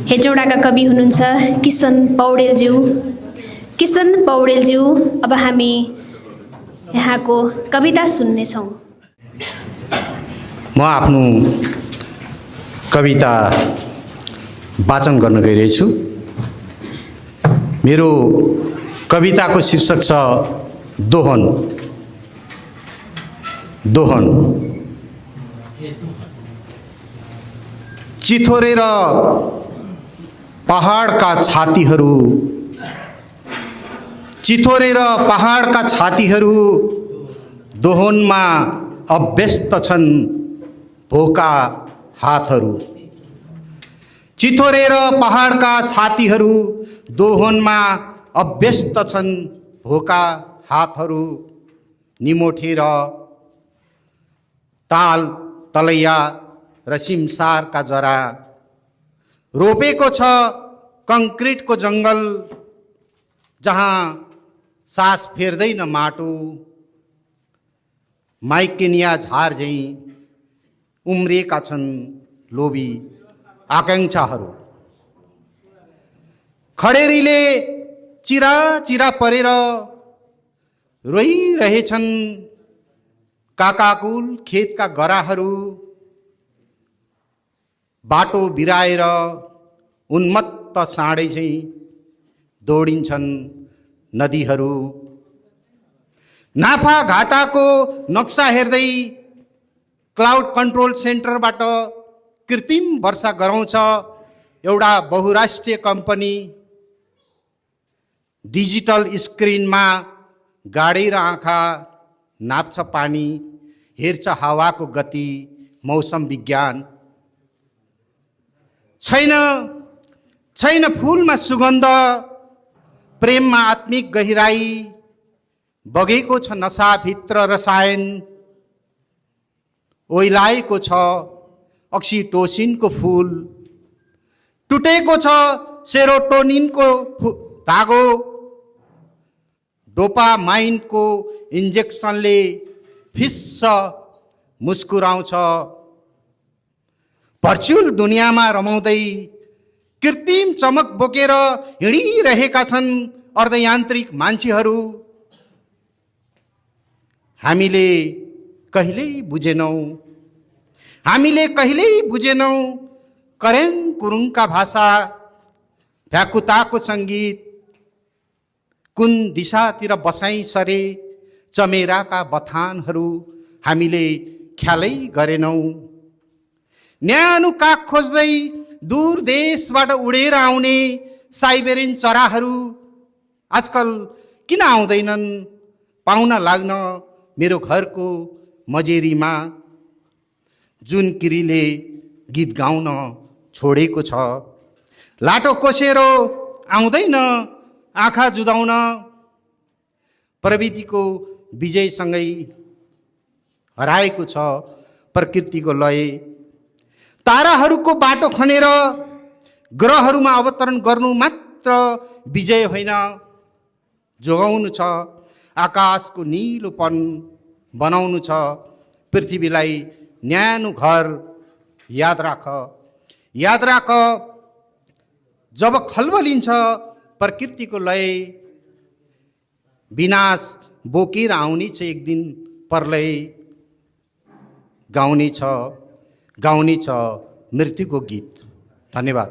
हेटौडाका कवि हुनुहुन्छ किशन पौडेलज्यू। किशन पौडेलज्यू, अब हामी यहाँको कविता सुन्नेछौँ। म आफ्नो कविता वाचन गर्न गइरहेछु। मेरो कविताको शीर्षक छ दोहन। दोहन। चिथोरेर पहाडका छातीहरू, चिथोरेर पहाडका छातीहरू दोहनमा अभ्यस्त छन् भोका हातहरू। चिथोरेर पहाडका छातीहरू दोहनमा अभ्यस्त छन् भोका हातहरू। निमोठेर ताल तलैया र सिमसारका जरा रोपेको छ कङ्क्रिटको जङ्गल, जहाँ सास फेर्दैन माटो। माइकेनिया झार झैँ उम्रिएका छन् लोभी आकाङ्क्षाहरू। खडेरीले चिरा चिरा परेर रोइरहेछन् काकाकुल खेतका गराहरू। बाटो बिराएर उन्मत्त साँडै झैँ दौडिन्छन् नदीहरू। नाफा घाटाको नक्सा हेर्दै क्लाउड कन्ट्रोल सेन्टरबाट कृत्रिम वर्षा गराउँछ एउटा बहुराष्ट्रिय कम्पनी। डिजिटल स्क्रिनमा गाडेर आँखा नाप्छ पानी, हेर्छ हावाको गति मौसम विज्ञान। छैन छैन फुलमा सुगन्ध, प्रेममा आत्मिक गहिराई, बगेको छ नसाभित्र रसायन। ओइलाएको छ अक्सिटोसिनको फुल, टुटेको छ सेरोटोनिनको धागो। डोपामाइनको इन्जेक्सनले फिस्स मुस्कुराउँछ। भर्चुअल दुनियाँमा रमाउँदै कृत्रिम चमक बोकेर हिँडिरहेका छन् अर्धयान्त्रिक मान्छेहरू। हामीले कहिल्यै बुझेनौँ, हामीले कहिल्यै बुझेनौँ करेन कुरुङका भाषा, भ्याकुताको सङ्गीत। कुन दिशातिर बसाइ सरे चमेराका बथानहरू हामीले ख्यालै गरेनौँ। न्यानो काग खोज्दै दूर देशबाट उडेर आउने साइबेरियन चराहरू आजकल किन आउँदैनन् पाहुना लाग्न मेरो घरको मजेरीमा। जुन किरीले गीत गाउन छोडेको छ, लाटो कोसेरो आउँदैन आँखा जुदाउन। प्रविधिको विजयसँगै हराएको छ प्रकृतिको लय। ताराहरूको बाटो खनेर ग्रहहरूमा अवतरण गर्नु मात्र विजय होइन, जोगाउनु छ आकाशको निलोपन, बनाउनु छ पृथ्वीलाई न्यानो घर। याद राख, याद राख, जब खलबलिन्छ प्रकृतिको लय, विनाश बोकेर आउने छ एक दिन प्रलय। गाउने छ मृत्युको गीत। धन्यवाद।